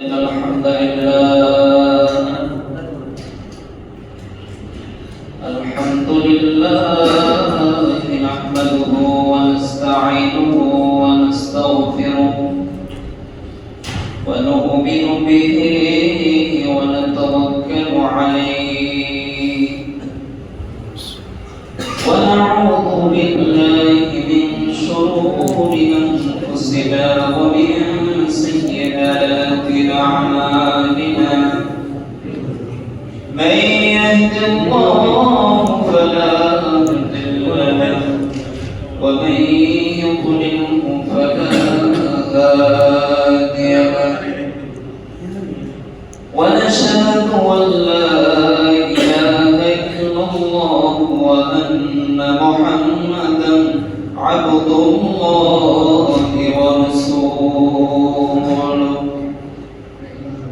إن الحمد لله نحمده ونستعينه ونستغفره ونؤمن به ونتوكل عليه ونعوذ بالله من شرور أنفسنا ومن سيئات أعمالنا من يهد الله فلا مضل له ومن يضلله فلا هادي له ونشهد أن لا إله إلا الله وأن محمدا عبد الله ورسوله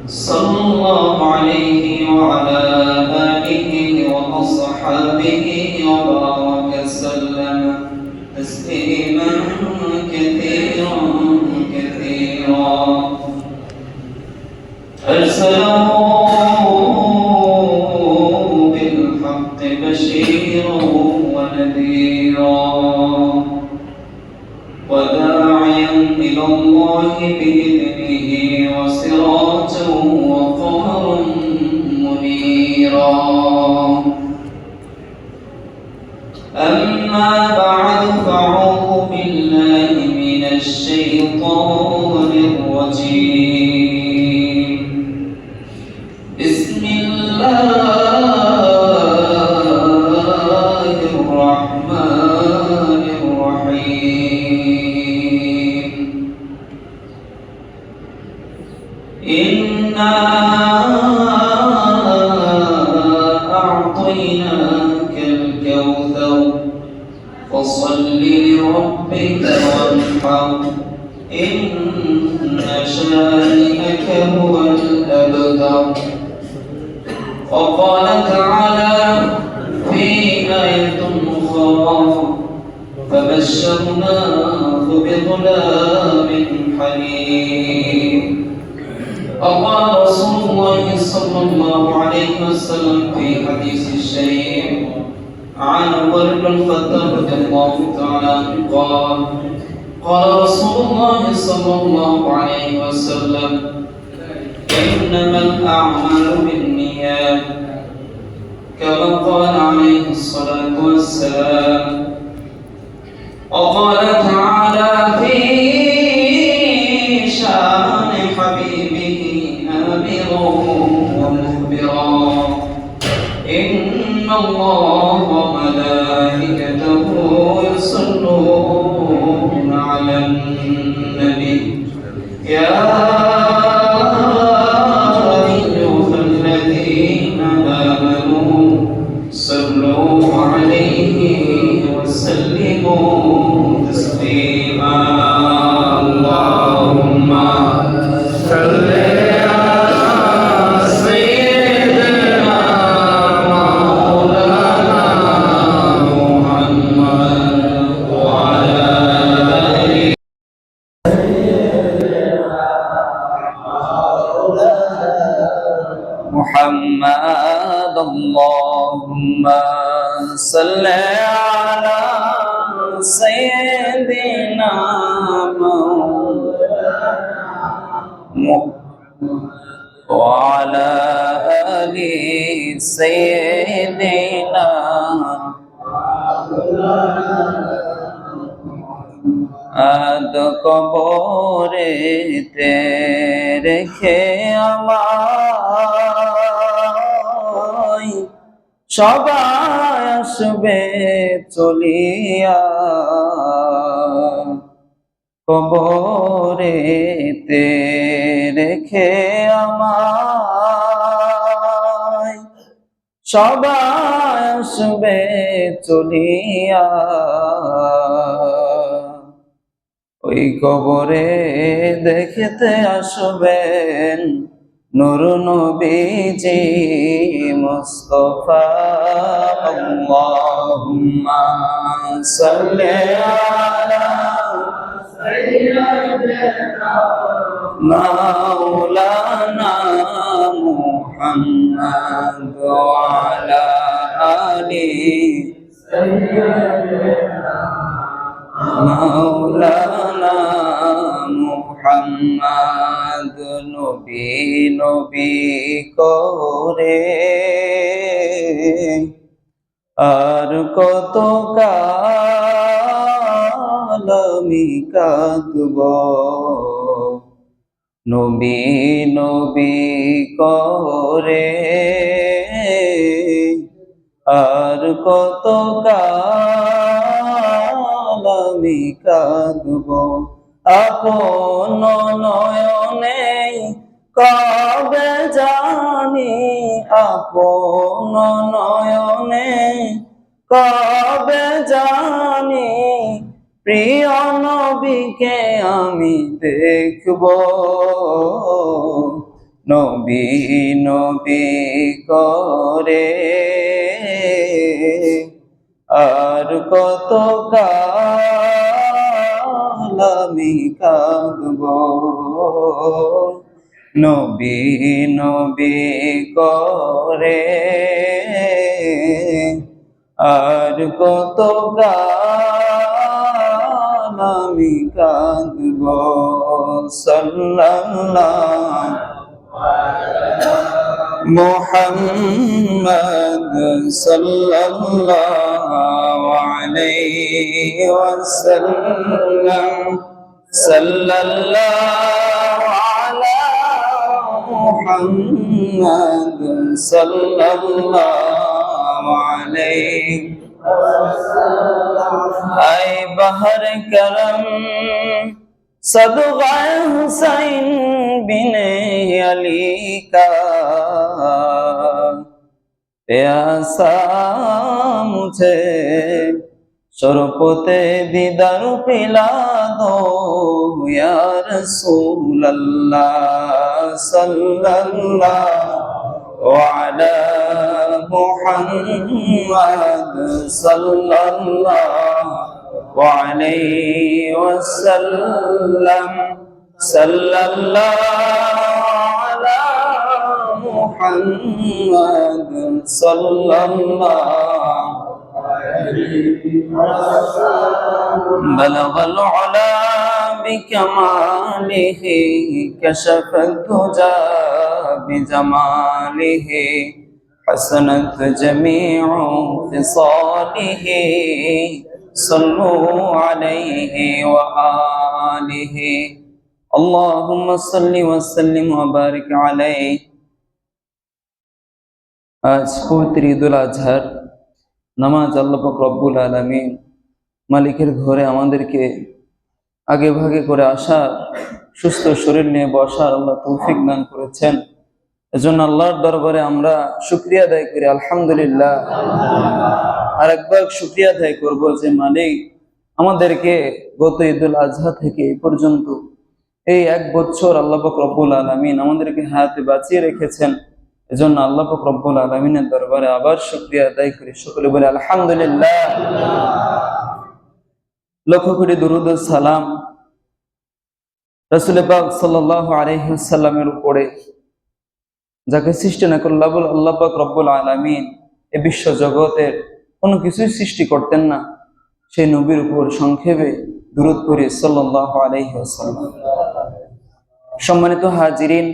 صلى الله عليه وعلى آله وأصحابه وبارك وسلم تسليما كثيرا كثيرا أرسله بالحق بشيرا ونذيرا وداعيا إلى الله بإذنه وسراجا وقمرا منيرا أما بعد فأعوذ بالله من الشيطان الرجيم بسم الله الرحمن الرحيم إنا أعطيناك الكوثر فصل لربك وانحر إن شانئك هو الأبتر وقال تعالى في آية أخرى فبشرناه بغلام حليم وقال رسول الله صلى الله عليه وسلم في حديث الشريف عن عمر بن الخطاب رضي الله تعالى عنه قال قال رسول الله صلى الله عليه وسلم إنما الأعمال بالنيات كما قال عليه الصلاة والسلام وقال تعالى في شان حبيبه آمرا ومخبرا إن الله وملائكته يصلون على النبي يا أيها الذين آمنوا صلوا عليه وسلموا تسليما اللهم صل محمد اللهم صل على سيدنا وعلى آل سيدنا আদ কবরেতে রেখে আমায় সবাই আসবে চলিয়া কবরেতে রেখে আমায় সবাই আসবে চলিয়া ওই কবরে দেখতে আসবেন নূর নবীজি মুস্তাফা আল্লাহুম্মা সাল্লি আলা مولانا محمد وعلى آله مولانا محمد নবী নবী করে আর কত কাল আমি কাঁদব নবী নবী করে আর কত কাল আমি কাঁদব আপন নয়নে কবে জানি আপন নয়নে কবে জানি প্রিয় নবীকে আমি দেখব নবী নবী করে আর কত কাল আমি কাঁদব নবী নবী করে আর কত কাল আমি কাঁদব সাল্লাল্লাহু মুহাম্মদ সাল্লাল্লাহু আলাইহি ওয়াসাল্লাম সাল্লাল্লাহু আলা মুহাম্মদ সাল্লাল্লাহু আলাইহি আই বাহর করম सदगाए हुसैन बिने अली का प्यासा मुझे शरबते दीदार पिला दो या रसूल अल्लाह सल्लल्लाहु अला मुहम्मद सल्लल्लाहु وعليه وسلم صلى الله على محمد صلى الله بلغ العلا بكماله كشف الدجى بجماله حسنت جميع خصاله صلوا عليه وآله اللهم صل وسلم وبارك عليه আজ পবিত্র ঈদুল আজহার নামাজ আল্লাহ পাক রব্বুল আলামিন মালিকের ঘরে আমাদেরকে আগে ভাগে করে আসার সুস্থ শরীর নিয়ে বসার আল্লাহ তৌফিক দান করেছেন এজন্য আল্লাহর দরবারে আমরা শুকরিয়া আদায় করি আলহামদুলিল্লাহ আর একবার শুকরিয়া আদায় করব যে মালিক আমাদেরকে গত ঈদুল আজহা থেকে এই পর্যন্ত এই এক বছর আল্লাহ পাক রব্বুল আলামিন আমাদেরকে হায়াতে বাঁচিয়ে রেখেছেন এজন্য আল্লাহ পাক রব্বুল আলামিনের দরবারে আবার শুকরিয়া আদায় করি সকলে বলে আলহামদুলিল্লাহ লক্ষ কোটি দরুদ ও সালাম রাসূল পাক সাল্লাল্লাহু আলাইহি ওয়াসাল্লামের উপরে যাকে সৃষ্টি না করল আল্লাহ পাক রব্বুল আলামিন এই বিশ্ব জগতের কোনো কিছুই সৃষ্টি করতেন না সেই নবীর উপর সংক্ষেপে দুরূদ পড়ি সাল্লাল্লাহু আলাইহি ওয়াসাল্লাম সম্মানিত হাজিরিন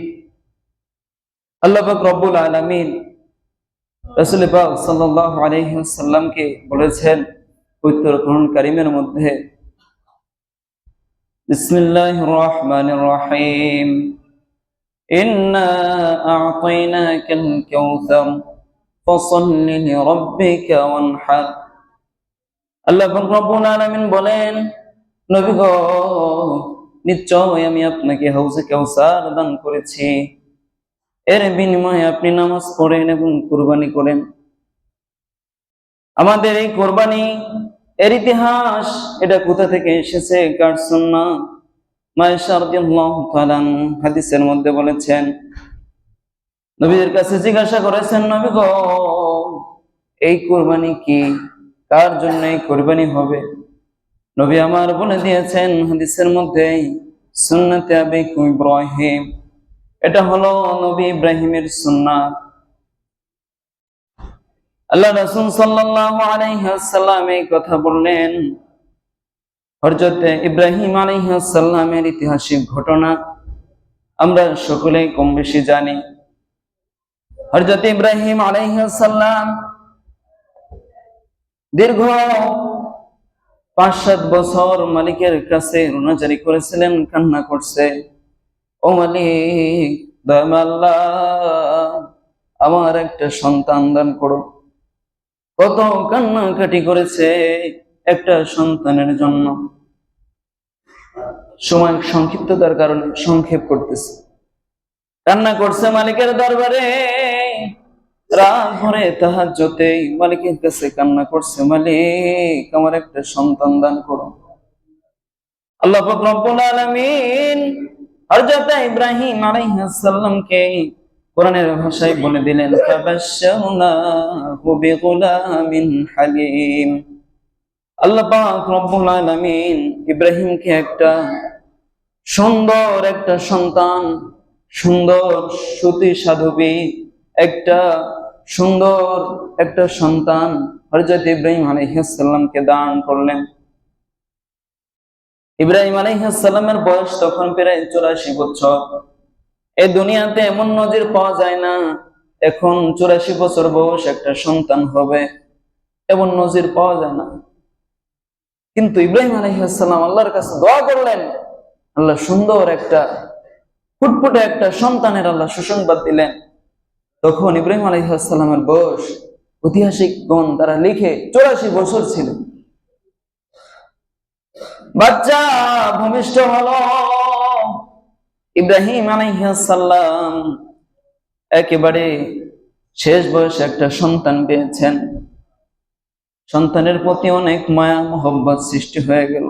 আল্লাহ পাক রব্বুল আলামিন রাসূল পাক সাল্লাল্লাহু আলাইহি ওয়াসাল্লামকে বলেছেন পবিত্র কোরআন কারীমের মধ্যে বিসমিল্লাহির রহমানির রহিম ইন্না আ'তাইনাকাল কাউসার ফাসাল্লি লিরাব্বিকা ওয়ানহার আল্লাহ পাক রব্বুল আলামিন বলেন নবী গো নিশ্চয় আমি আপনাকে হাউজে কাউসার দান করেছি এর বিনিময়ে আপনি নামাজ পড়েন এবং কুরবানি করেন আমাদের এই কুরবানি এর ইতিহাস এটা কোথা থেকে এসেছে কার সুন্নাহ মায়েশা রাদিয়াল্লাহু তাআলা হাদিসের মধ্যে বলেছেন নবীর কাছে জিজ্ঞাসা করেছেন নবী গো এই কুরবানি কি কার জন্য এই কুরবানি হবে নবী আমার বলে দিয়েছেন হাদিসের মধ্যে, সুন্নাতে আবিকুম ইব্রাহিম, এটা হলো নবী ইব্রাহিমের সুন্নাত। আল্লাহ রাসূল সাল্লাল্লাহু আলাইহি ওয়াসাল্লাম এই কথা বললেন। হযরত ইব্রাহিম আলাইহিস সালামের ঐতিহাসিক ঘটনা আমরা সকলেই কম বেশি জানি। হযরত ইব্রাহিম আলাইহিস সালাম দীর্ঘ ৫-৭ বছর মালিকের কাছে রোনাজারি করেছিলেন, কান্না করছে, ও মালিক, দয়াময় আল্লাহ, আমার একটা সন্তান দান করো। কত কান্নাকাটি করেছে একটা সন্তানের জন্য। সময় সংক্ষিপ্ততার কারণে সংক্ষেপ করতেছে। কান্না করছে মালিকের দরবারে, রাত ভরে তাহাজ্জুদে মালিকের কাছে কান্না করছে, মালিক, আমার একটা সন্তান দান করো। আল্লাহ পাক রব্বুল আলামিন হযরত ইব্রাহিম আলাইহিস সালামকে কোরআনের ভাষায় বলে দিলেন, ফাবাশশারনাহু বিগুলামিন হালিম। আল্লাহ পাক রব্বুল আলামিন ইব্রাহিমকে একটা সুন্দর একটা সন্তান, সুন্দর সতী সাধবী একটা সুন্দর একটা সন্তান হযরত ইব্রাহিম আলাইহিস সালামকে দান করলেন। ইব্রাহিম আলাইহিস সালামের বয়স তখন প্রায় 84 বছর। এই দুনিয়াতে এমন নজির পাওয়া যায় না এখন 84 বছর বয়স একটা সন্তান হবে, এমন নজির পাওয়া যায় না। কিন্তু ইব্রাহিম আলাইহিস সালাম আল্লাহর কাছে দোয়া করলেন, আল্লাহ সুন্দর একটা ফুটফুটে একটা সন্তানের আল্লাহ সুসংবাদ দিলেন। তখন ইব্রাহিম আলাইহিস সালামের বয়স ঐতিহাসিকগণ তারা লিখে 84 বছর ছিল। বাচ্চা ভূমিষ্ঠ হলো। ইব্রাহিম আলাইহিস সালাম একেবারে শেষ বয়সে একটা সন্তান পেয়েছেন। সন্তানের প্রতি অনেক মায়া মোহব্বত সৃষ্টি হয়ে গেল।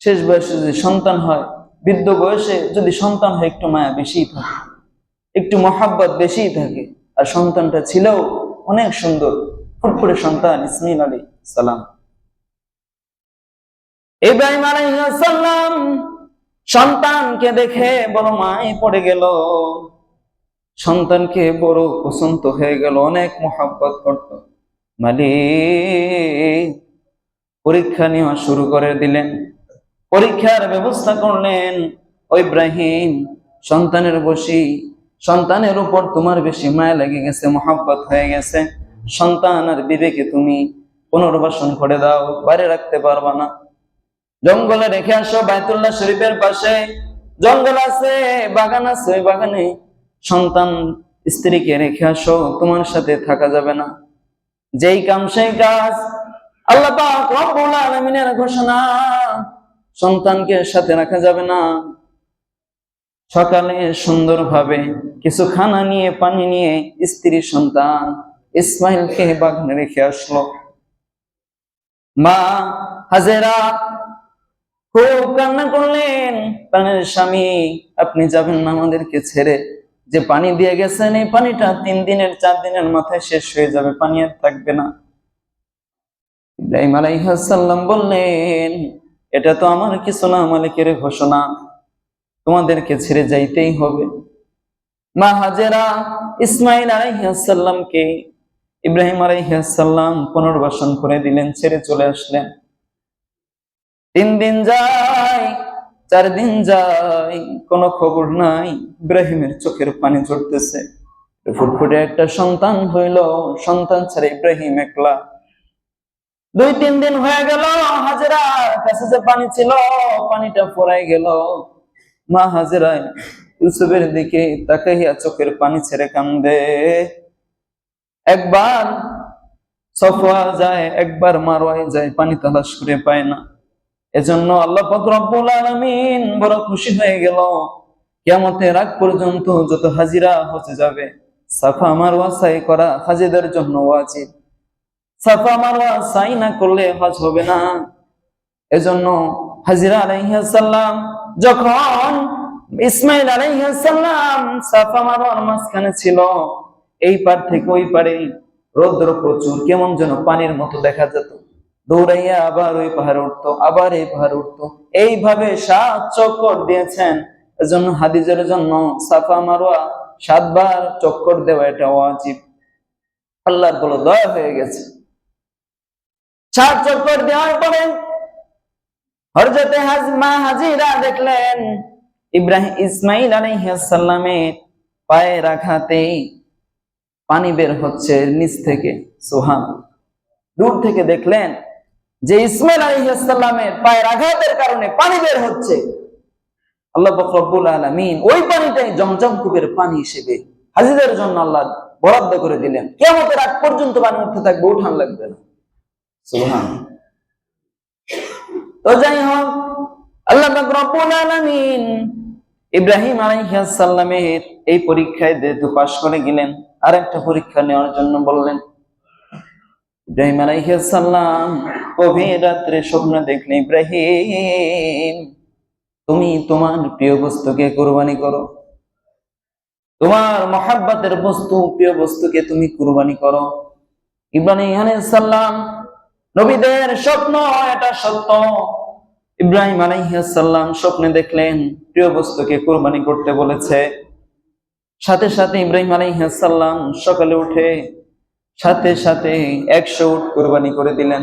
শেষ বয়সে যদি সন্তান হয়, বৃদ্ধ বয়সে যদি সন্তান হয়, একটু মায়া বেশিই থাকে, একটু মোহাব্বত বেশিই থাকে। আর সন্তানটা ছিল অনেক সুন্দর ফুটফুটে সন্তান ইসমাঈল আলাইহিস সালাম। ইব্রাহিম আলাইহিস সালাম সন্তানকে দেখে বড় মায় পড়ে গেল, সন্তানকে বড় পছন্দ হয়ে গেল, অনেক মোহাব্বত করত। মালিক পরীক্ষা নেওয়া শুরু করে দিলেন, পরীক্ষার ব্যবস্থা করলেন। ও ইব্রাহিম, সন্তানের উপর তোমার বেশি মায়া লেগে গেছে, মোহাব্বত হয়ে গেছে, সন্তান আর বিবেকে তুমি পুনর্বাসন করে দাও, বাইরে রাখতে পারবা না, জঙ্গলে রেখে আসো। বাইতুল্লাহ শরীফের পাশে জঙ্গল আছে, বাগান আছে, ওই বাগানে সন্তান স্ত্রীকে রেখে আসো, তোমার সাথে থাকা যাবে না। যেই কাম সেই কাজ, আল্লাহ পাক রব্বুল আলামিনের ঘোষণা, সন্তানকে সাথে রাখা যাবে না। সকালে সুন্দরভাবে কিছু খানা নিয়ে, পানি নিয়ে স্ত্রী সন্তান ইসমাইলকে বাগানে রেখে আসলো। মা হাজেরা খুব কান্না করলেন, প্রাণের স্বামী, আপনি যাবেন না আমাদেরকে ছেড়ে? যে পানি দিয়ে গেছেন এই পানিটা 3 দিনের 4 দিনের মাথায় শেষ হয়ে যাবে, পানি আর থাকবে না। ইব্রাহিম আলাইহিস সালাম বললেন, এটা তো আমার কিছু না, মালিকের ঘোষণা, তোমাদেরকে ছেড়ে যাইতেই হবে। মা হাজেরা ইসমাঈল আলাইহিস সালামকে ইব্রাহিম আলাইহিস সালাম পুনর্বাসন করে দিলেন, ছেড়ে চলে আসলেন। 3 দিন যায়, 4 দিন যায়, কোনো খবর নাই। ইব্রাহিমের চোখের পানি ঝরতেছে। ফুটফুটে একটা সন্তান হইল, সন্তান ছাড়া ইব্রাহিম একলা। 2-3 দিন হয়ে গেল, হাজেরার কাছে যে পানি ছিল পানিটা ফুরাই গেল। মা হাজেরা ইউসুফের দিকে তাকাইয়া চোখের পানি ছেড়ে কান্দে। একবার সফা যায়, একবার মারওয়ায় যায়, পানি তালাশ করে পায় না। এজন্য আল্লাহ পাক রব্বুল আলামিন বড় খুশি হয়ে গেল। কিয়ামতের আগ পর্যন্ত যত হাজিরা হজে যাবে, সাফা মারওয়া সাই করা হাজিদের জন্য ওয়াজিব। সাফা মারওয়া সাই না করলে হজ হবে না। এজন্য হাজিরা আলাইহিস সালাম যখন ইসমাঈল আলাইহিস সালাম সাফা মারওয়ার মাঝখানে ছিল, এই পার থেকে ওই পারে রৌদ্র প্রচুর, কেমন যেন পানির মতো দেখা যেত। দৌড়াইয়া আবার ওই পাহাড়ে উঠতো, আবার এই পাহাড়ে উঠতো, এইভাবে 7 চক্কর দিয়েছেন। এজন্য হাদিজের জন্য সাফা মারওয়া 7 বার চক্কর দেওয়া এটা ওয়াজিব। আল্লাহর বড় দয়া হয়ে গেছে। 7 চক্কর দেওয়ার পরে হযরতে মা হাজিরা দেখলেন ইসমাইল আলাইহিস সালামের পায়ের আঘাতেই পানি বের হচ্ছে নিচ থেকে। সুবহানাল্লাহ। দূর থেকে দেখলেন যে ইসমাইল আলাইহিস সালামের পায়ের আঘাতের কারণে পানি বের হচ্ছে। আল্লাহ পাক রব্বুল আলামিন ওই পানিটাই জমজম কূপের পানি হিসেবে হাজিদের জন্য আল্লাহ বরাদ্দ করে দিলেন। কিয়ামতের আগ পর্যন্ত পানি উঠতে থাকবে, উঠান লাগবে না। সুবহানাল্লাহ। তো যাই হোক, আল্লাহ পাক রব্বুল আলামিন ইব্রাহিম আলাইহিস সালামের এই পরীক্ষায় যেহেতু পাশ করে গেলেন, আর একটা পরীক্ষা নেওয়ার জন্য বললেন। ইব্রাহিম আলাইহিস সালাম গভীর রাত্রে স্বপ্ন দেখলেন, ইব্রাহিম তুমি তোমার প্রিয় বস্তুকে কুরবানি করো, তোমার মহাব্বতের বস্তু, প্রিয় বস্তুকে তুমি কুরবানি করো। ইব্রাহিম আলাইহিস সালাম নবীদের স্বপ্ন এটা সত্য। ইব্রাহিম আলাইহিস সালাম স্বপ্নে দেখলেন প্রিয় বস্তুকে কুরবানি করতে বলেছে। সাথে সাথে ইব্রাহিম আলাইহিস সালাম সকালে উঠে সাথে সাথে 100 উট কুরবানি করে দিলেন।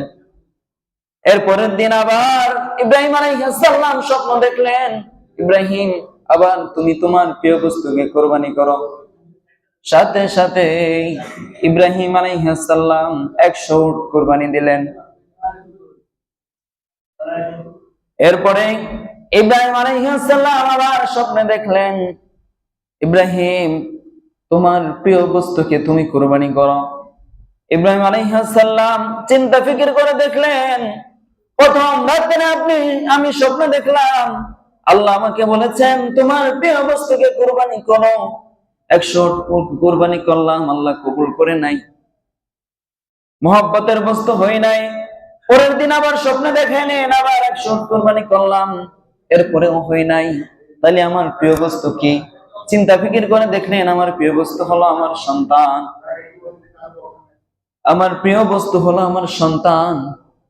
এরপরের দিন আবার ইব্রাহিম আলাইহিস সালাম স্বপ্ন দেখলেন, ইব্রাহিম আবার তুমি তোমার প্রিয় বস্তুকে কুরবানি করো। সাথে সাথে ইব্রাহিম আলাইহিস সালাম 100 উট কুরবানি দিলেন। এরপরে ইব্রাহিম আলাইহিস সালাম আবার স্বপ্নে দেখলেন, ইব্রাহিম তোমার প্রিয় বস্তুকে তুমি কুরবানি করো। ইব্রাহিম আলাইহিস সালাম চিন্তা ফিকির করে দেখলেন, প্রথম রাতে আমি স্বপ্ন দেখলাম আল্লাহ আমাকে বলেছেন তোমার প্রিয় বস্তুকে কুরবানি করো। 100 কুরবানি করলাম, আল্লাহ কবুল করে নাই, মহব্বতের বস্তু হয় নাই। পরের দিন আবার স্বপ্নে দেখেন আবার 100 কুরবানি করলাম, এরপরেও হয় নাই। তাহলে আমার প্রিয় বস্তু কি? চিন্তা ফিকির করে দেখলেন আমার প্রিয় বস্তু হলো আমার সন্তান। আমার প্রিয় বস্তু হলো আমার সন্তান।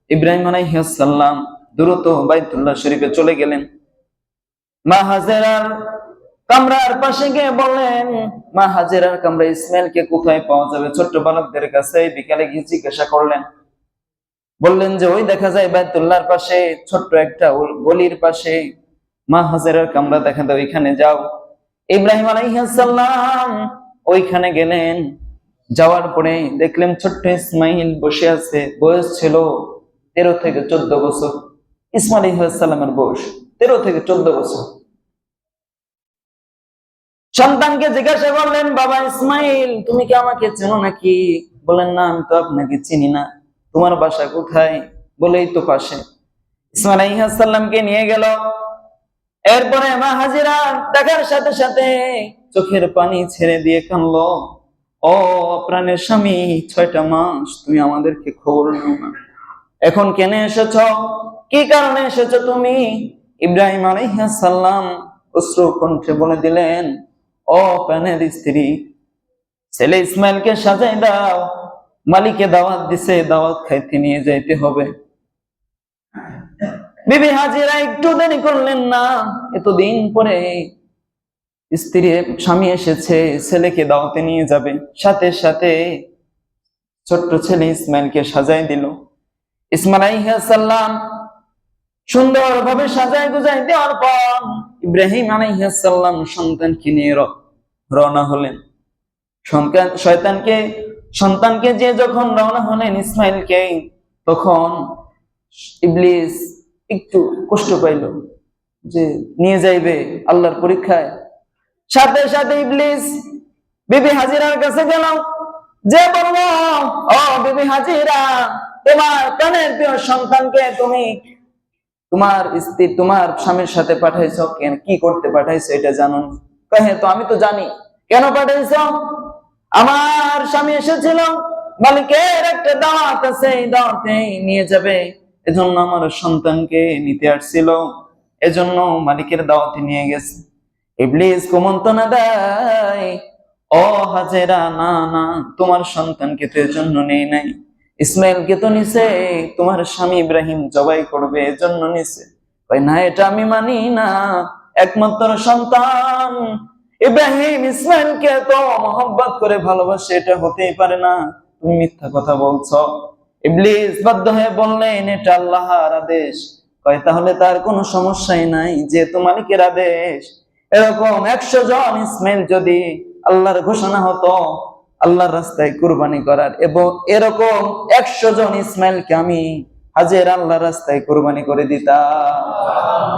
ইব্রাহিম আলাইহিস সালাম দ্রুত বাইতুল্লাহ শরীফে চলে গেলেন। মা হাজেরার কামরার পাশে গিয়ে বললেন, মা হাজেরার কামরা ইসমাইলকে কোথায় পাওয়া যাবে? ছোট্ট বালকদের কাছে বিকালে গিয়ে জিজ্ঞাসা করলেন। বললেন যে ওই দেখা যায় বাইতুল্লাহর পাশে ছোট্ট একটা গলির পাশে মা হাজেরার কামরা দেখা যায়, ওইখানে যাও। ইব্রাহিম আলাইহিস সালাম ওইখানে গেলেন। যাওয়ার পরে দেখলেন ছোট্ট ইসমাইল বসে আছে। বয়স ছিল 13 থেকে 14 বছর। ইসমাইল আলাইহিস সালামের বয়স 13 থেকে 14 বছর। সন্তানকে জিজ্ঞাসা করলেন, বাবা ইসমাইল তুমি কি আমাকে চেনো নাকি? বলেন না, আমি তো আপনাকে চিনি না। তোমার বাসা কোথায়? বলেই তো পাশে। ইসমাইল আলাইহিস সালামকে নিয়ে গেল। এরপরে মা হাজিরা দেখার সাথে সাথে চোখের পানি ছেড়ে দিয়ে কাঁদলো, ও প্রাণের স্বামী, 6টা মাস তুমি আমাদেরকে খবর নাও না, এখন কেন এসেছ? কি কারণে এসেছো তুমি? ইব্রাহিম আলাইহিস সালাম অশ্রু কণ্ঠে বলে দিলেন, ও প্রাণের স্ত্রী, ছেলে ইসমাইলকে সাজাই দাও, মালিকে দাওয়াত দিছে, দাওয়াত খাইতে নিয়ে যাইতে হবে। বিবি হাজিরা একটু দেরি করলেন না। এতদিন পরে স্ত্রী স্বামী এসেছে, ছেলেকে দাওয়াতে নিয়ে যাবে, সাথে সাথে ছোট্ট ছেলে ইসমাইলকে সাজাই দিল। ইসমাইল আলাইহিস সালাম সুন্দরভাবে সাজায় গুজাই দেওয়ার পর ইব্রাহিম আলাইহিস সালাম সন্তানকে নিয়ে রওনা হলেন। সন্তানকে যে যখন রওনা হলেন ইসমাইলকে, তখন ইবলিস একটু কষ্ট পাইল যে নিয়ে যাইবে আল্লাহর পরীক্ষায়। সাথে সাথে ইবলিস বিবি হাজিরার কাছে গেল, যে বলল, ও বিবি হাজিরা, তোমার প্রাণের প্রিয় সন্তানকে তুমি তোমার স্ত্রী তোমার স্বামীর সাথে পাঠাইছো, কেন কি করতে পাঠাইছো এটা জানো? কহে তো আমি তো জানি। কেন পাঠাইছো? আমার স্বামী এসেছিল, মালিকের একটা দাওয়াত আছে, এই দাওয়াতে নিয়ে যাবে, এজন্য আমার সন্তানকে নিতে আসছিল, এজন্য মালিকের দাওয়াতে নিয়ে গেছে। ইবলিস কুমন্ত্রণা দেয়, ও হাজেরা, না না, তোমার সন্তানকে তো এজন্য নেই নাই, ইসমাইলকে তো নিছে তোমার স্বামী ইব্রাহিম জবাই করবে, এজন্য নিছে। কয় না, এটা আমি মানি না। একমাত্র সন্তান ইব্রাহিম ইসমাইলকে তো মহব্বত করে ভালোবাসে, এটা হতেই পারে না, তুমি মিথ্যা কথা বলছো। ইবলিস বাধ্য হয়ে বললেন, এটা আল্লাহর আদেশ। কয় তাহলে তার কোনো সমস্যাই নাই, যেহেতু মালিকের আদেশ। এরকম 100 জন ইসমাইল যদি আল্লাহর ঘোষণা হতো আল্লাহর রাস্তায় কুরবানি করার, এবং এরকম 100 জন ইসমাইলকে আমি হাজের আল্লাহর রাস্তায় কুরবানি করে দিতাম।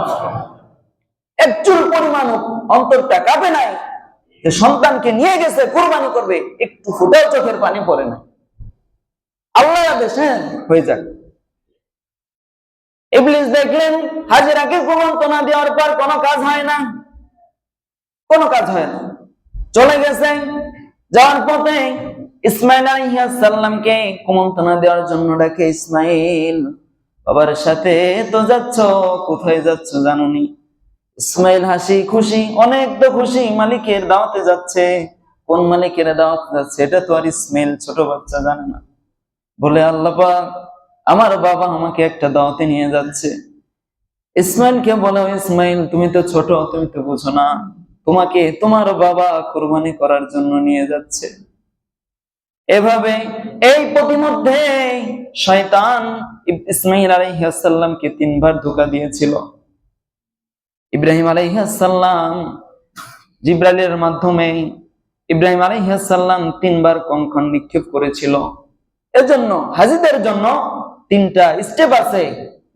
একচুল পরিমাণ অন্তরটা কাঁপে নাই যে সন্তানকে নিয়ে গেছে কুরবানি করবে, একটু ফুটাও চোখের পানি পড়ে না। আল্লাহর আদেশ, হয়ে যাক। ইবলিস দেখলেন হাজেরাকে কুমন্ত্রণা দেওয়ার পর কোনো কাজ হয় না, কোনো কাজ হয় না। চলে গেছে, যাওয়ার পথে ইসমাইল আলাইহিস সালামকে কুমন্ত্রণা দেওয়ার জন্য ডাকে, ইসমাইল বাবার সাথে তো যাচ্ছ, কোথায় যাচ্ছ জানোনি? ইসমাইল হাসি খুশি, অনেক তো খুশি, মালিকের দাওয়াতে যাচ্ছে। কোন মালিকের দাওয়াতে যাচ্ছে এটা তো আর ইসমাইল ছোট বাচ্চা জানে না। বলে, আল্লাহ পাক, আমার বাবা আমাকে একটা দাওয়াতে নিয়ে যাচ্ছে। ইসমাইলকে বলে, ইসমাইল তুমি তো ছোট, তুমি তো বুঝো না, তোমাকে তোমার বাবা কুরবানি করার জন্য নিয়ে যাচ্ছে। এভাবে এই প্রতিমধ্যে শয়তান ইসমাইল আলাইহিস সালামকে 3 বার ধোঁকা দিয়েছিল। ইব্রাহিম আলাইহিস সালাম জিবরাইলের মাধ্যমে ইব্রাহিম আলাইহিস সালাম 3 বার কঙ্কর নিক্ষেপ করেছিল। এজন্য হাজীদের জন্য 3টা স্টেপ আছে,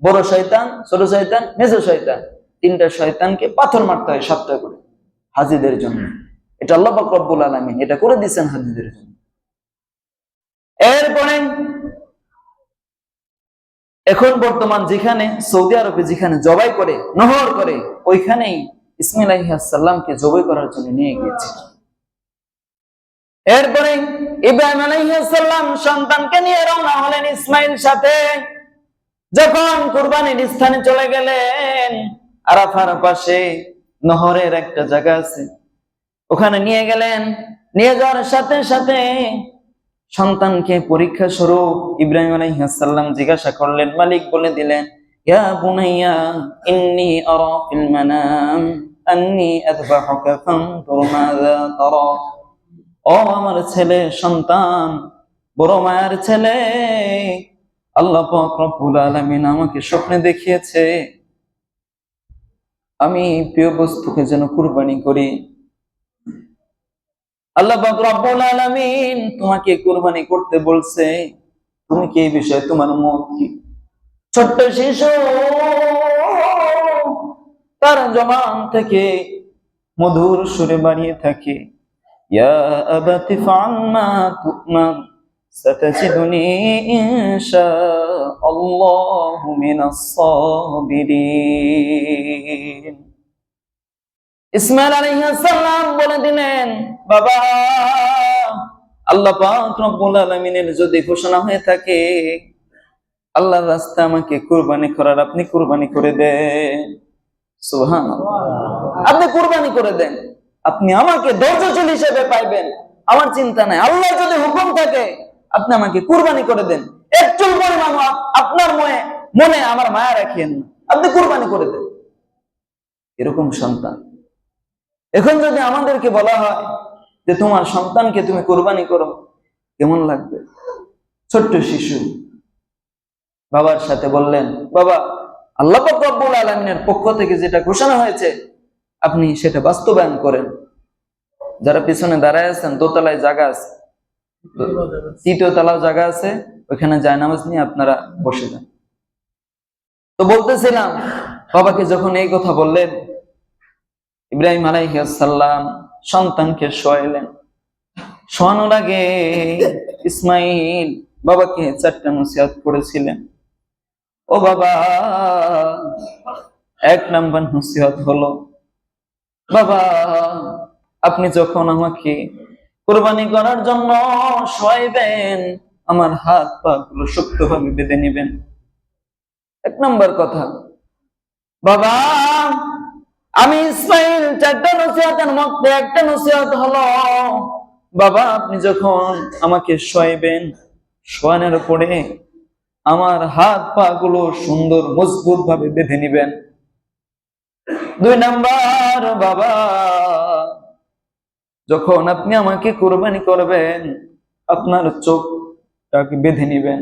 বড় শয়তান, ছোট শয়তান, মেজো শয়তান। 3টা শয়তানকে পাথর মারতে হয় 7টা করে হাজীদের জন্য। এটা আল্লাহ পাক রব্বুল আলামিন এটা করে দিয়েছেন হাজীদের জন্য। এরপরে এখন বর্তমান যেখানে সৌদি আরবে যেখানে জবাই করে, নহর করে, ওইখানেই ইসমাইল আলাইহিস সালামকে জবাই করার জন্য নিয়ে গিয়েছে। এরপরে ইব্রাহিম আলাইহিস সালাম সন্তানকে নিয়ে রওনা হলেন ইসমাইল সাথে। যখন কুরবানির স্থানে চলে গেলেন, আরাফার পাশে নহরের একটা জায়গা আছে, ওখানে নিয়ে গেলেন। নিয়ে যাওয়ার সাথে সাথে সন্তানকে পরীক্ষা স্বরূপ ইব্রাহিম আলাইহিস সালাম জিজ্ঞাসা করলেন, মালিক বলে দিলেন, ইয়া বুনাইয়া ইন্নী আরা ফিল মানাম আন্নী আযবাহুকা ফানজুর মাযা তারা। ও আমার ছেলে, সন্তান, বড় মায়ের ছেলে, আল্লাহ পাক রব্বুল আলামিন আমাকে স্বপ্নে দেখিয়েছে আমি প্রিয় বস্তুকে যেন কুরবানি করি। আল্লাহ পাক রব্বুল আলামিন তোমাকে কুরবানি করতে বলছে, তুমি কি এই বিষয়ে তোমার মত কি? ছোট্ট শিশু তার জবান থেকে মধুর সুরে বাড়িয়ে থাকে, ইয়া আবাতি ফাআল মা তু'মার সাতাজিদুনি ইনশাআল্লাহু মিনাস সাবিরিন। ইসমাইল আলাইহিস সালাম বলে দিলেন, বাবা, আল্লাহ পাক রব্বুল আলামিনের যদি ঘোষণা হয়ে থাকে আল্লাহর রাস্তায় আমাকে কুরবানি করার, আপনি কুরবানি করে দেন। সুবহানাল্লাহ, আপনি কুরবানি করে দেন, আপনি আমাকে ধৈর্যশীল হিসেবে পাইবেন, আমার চিন্তা নাই। আল্লাহ যদি হুকুম থাকে আপনি আমাকে কুরবানি করে দেন, একটু পরিমাণ আপনার মনে আমার মায়া রাখেন না, আপনি কুরবানি করে দেন। এরকম সন্তান। এখন যদি আমাদেরকে বলা হয় যে তোমার সন্তানকে তুমি কুরবানি করো, কেমন লাগবে? ছোট্ট শিশু বাবার সাথে বললেন, বাবা, আল্লাহ পাক রব্বুল আলামিনের পক্ষ থেকে যেটা ঘোষণা হয়েছে আপনি সেটা বাস্তবায়ন করেন। যারা পিছনে দাঁড়ায় আছেন, দোতলায় জায়গা আছে, 3য় তলাও জায়গা আছে, ওইখানে জায়নামাজ নিয়ে আপনারা বসে যান। তো বলতেছিলাম, বাবাকে যখন এই কথা বললেন, ইব্রাহিম আলাইহিস সালাম সন্তানকে শোয়াইলেন। শোয়ানোর আগে ইসমাইল বাবাকে 4টা নসিহত করেছিলেন। ও বাবা, 1 নাম্বার নসিহত হলো, বাবা, আপনি যখন আমাকে কুরবানি করার জন্য শোয়াইবেন, আমার হাত পা গুলো শক্তভাবে বেঁধে নিবেন। 1 নাম্বার কথা। বাবা, আমি ইসমাইল 4টা নসিহতের মধ্যে একটা নসিহত হলো, বাবা, আপনি যখন আমাকে শোয়াইবেন শোয়ানোর পরে আমার হাত পা গুলো সুন্দর মজবুত ভাবে বেঁধে নিবেন। 2 নাম্বার, বাবা যখন আপনি আমাকে কুরবানি করবেন আপনার চোখটাকে বেঁধে নিবেন।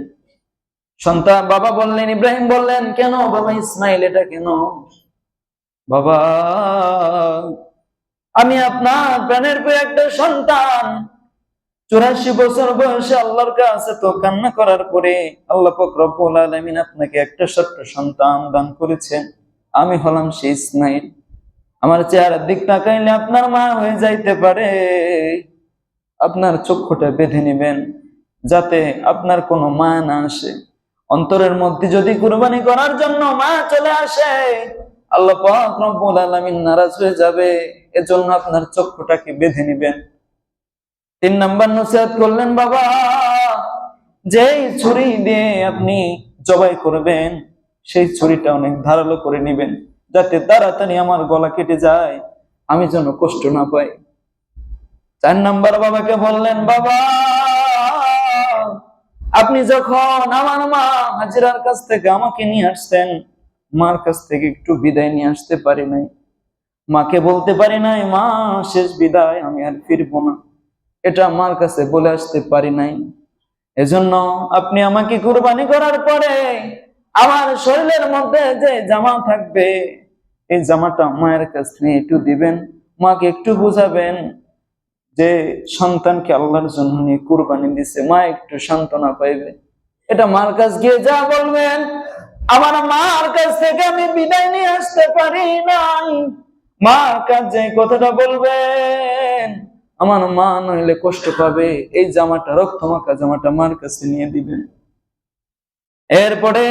সন্তান বাবা বললেন, ইব্রাহিম বললেন, কেন বাবা ইসমাইল এটা কেন? বাবা আমি আপনার প্রাণের প্রিয় একটা সন্তান, 84 বছর বয়সে আল্লাহর কাছে তো কান্না করার পরে আল্লাহ পাক রব্বুল আলামিন আপনাকে একটা ছোট্ট সন্তান দান করেছেন। আমি হলাম সেই ইসমাইল। আমার চেহারার দিক তাকাইলে আপনার মা হয়ে যাইতে পারে। আপনার চক্ষুটা বেঁধে নেবেন যাতে আপনার কোনো মা না আসে। অন্তরের মধ্যে যদি কুরবানি করার জন্য মা চলে আসে আল্লাহ পাক রব্বুল আলামিন নারাজ হয়ে যাবে। এজন্য আপনার চক্ষুটাকে বেঁধে নেবেন। 3 নাম্বার নসিহত করলেন, বাবা যেই ছুরি দিয়ে আপনি জবাই করবেন সেই ছুরিটা অনেক ধারালো করে নেবেন যাতে তাড়াতাড়ি আমার গলা কেটে যায়, আমি যেন কষ্ট না পাই। 4 নাম্বার বাবাকে বললেন, বাবা আপনি যখন আমার মা হাজেরার কাছ থেকে আমাকে নিয়ে আসতেন, মার কাছ থেকে একটু বিদায় নিয়ে আসতে পারি নাই। মাকে বলতে পারি নাই, মা শেষ বিদায়, আমি আর ফিরবো না, এটা মার কাছে বলে আসতে পারি নাই। এজন্য আপনি আমাকে কুরবানি করার পরে আমার শরীরের মধ্যে যে জামা থাকবে এই জামাটা মায়ের কাছে নিয়ে একটু দিবেন, মাকে একটু বুঝাবেন যে সন্তানকে আল্লাহর জন্য নিয়ে কুরবানি দিছে, মা একটু সান্ত্বনা পাইবে। এটা মার কাছে গিয়ে যা বলবেন, আমার মার কাছ থেকে আমি বিদায় নিয়ে আসতে পারি নাই, মার কাছে কথাটা বলবেন, আমার মা নইলে কষ্ট পাবে, এই জামাটা রক্তমাখা জামাটা মার কাছে নিয়ে দিবেন। এরপরে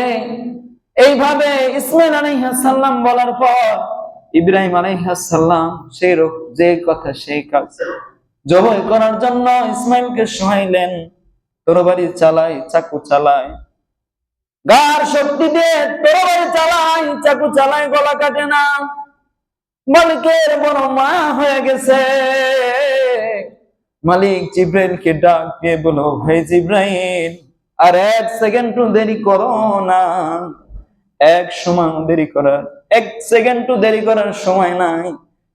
এইভাবে ইসমাইল আলাইহিস সালাম বলার পর ইব্রাহিম আলাইহিস সালাম সেই যে কথা সেই কাজ জবাই করার জন্য ইসমাইলকে শোনাইলেন। তরবারি চালায়, চাকু চালায়, গার শক্তি দিয়ে তরবারি চালায়, চাকু চালায়, গলা কাটে না। মালিকের বড় মায়া হয়ে গেছে। মালিক জিব্রাইলকে ডাক দিয়ে বলো, ভাই জিব্রাইল আর 1 সেকেন্ড দেরি করো না, 1 সেকেন্ড দেরি করার সময় নাই।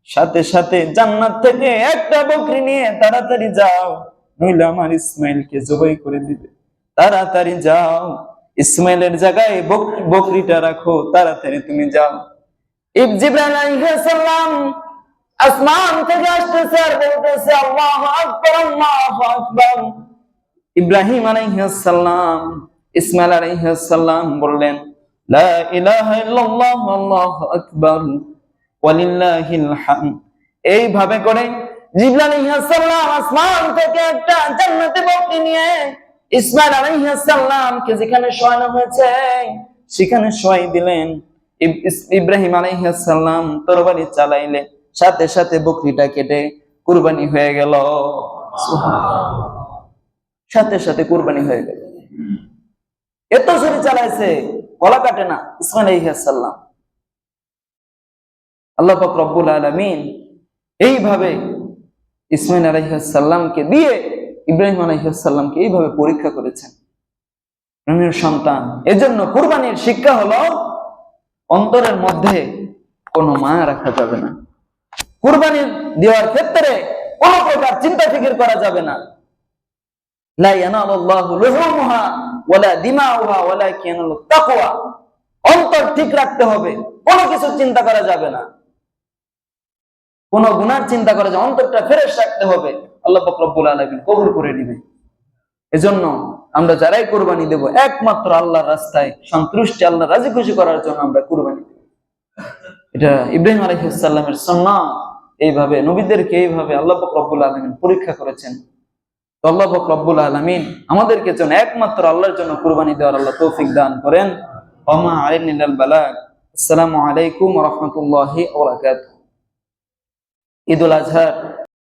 সাথে সাথে জান্নাত থেকে একটা বকরি নিয়ে তাড়াতাড়ি যাও, নইলে আমার ইসমাইলকে জবাই করে দিবে। তাড়াতাড়ি যাও, ইসমাইলের জায়গায় বকরিটা রাখো, তাড়াতাড়ি তুমি যাও। জিবরাইল আলাইহিস সালাম আসমান থেকে আসতেছে আর বলতেছে, আল্লাহু আকবার, আল্লাহু আকবার। ইব্রাহিম আলাইহিস সালাম ইসমাইল আলাইহিস সালাম বললেন, লা ইলাহা ইল্লাল্লাহ, আল্লাহু আকবার, ওয়ালিল্লাহিল হামদ। এইভাবে করে জিবরাইল আলাইহিস সালাম আসমান থেকে একটা জান্নাতি বকরি নিয়ে ইসমাইল আলাইহিস সালামকে যেখানে শোয়ানো হয়েছে সেখানে শোয়াই দিলেন। ইব্রাহিম আলাইহিস সালাম তরবারি চালাইলে সাথে সাথে বকরিটা কেটে কুরবানি হয়ে গেল। সাথে সাথে কুরবানি হয়ে গেল। এত ছুরি চালাইছে, গলা কাটে না ইসমাইল আলাইহিস সালাম। আল্লাহ পাক রব্বুল আলামিন এইভাবে ইসমাইল আলাইহিস সালামকে দিয়ে ইব্রাহিম আলাইহিস সালামকে এইভাবে পরীক্ষা করেছেন, প্রাণের সন্তান। এজন্য কুরবানির শিক্ষা হলো অন্তরের মধ্যে কোনো মায়া রাখা যাবে না। কুরবানি দেওয়ার ক্ষেত্রে কোনো প্রকার চিন্তা ফিকির করা যাবে না। লা ইয়ানালুল্লাহু লুহুমুহা ওয়ালা দিমাউহা ওয়ালাকিন ইয়ানালুত তাকওয়া। অন্তর ঠিক রাখতে হবে, কোনো কিছু চিন্তা করা যাবে না, কোনো গুনার চিন্তা করা যাবে, অন্তরটা ফ্রেশ রাখতে হবে। আল্লাহ পাক রব্বুল আলামিন কবুল করে নেবে। এজন্য আমরা যারাই কুরবানি দেব একমাত্র আল্লাহর রাস্তায় সন্তুষ্টি, আল্লাহ রাজি খুশি করার জন্য আমরা কুরবানি দেব। এটা ইব্রাহিম আলাইহিস সালামের সুন্নাত। এইভাবে নবীদেরকে এইভাবে আল্লাহ পাক রব্বুল আলামিন পরীক্ষা করেছেন। তো আল্লাহ পাক রব্বুল আলামিন আমাদেরকে যেন একমাত্র আল্লাহর জন্য কুরবানি দেওয়ার আল্লাহ তৌফিক দান করেন। ওয়া মা আলাইনা ইল্লাল বালাগ। আসসালামু আলাইকুম ওয়া রাহমাতুল্লাহি ওয়া বারাকাতুহু। ঈদুল আজহার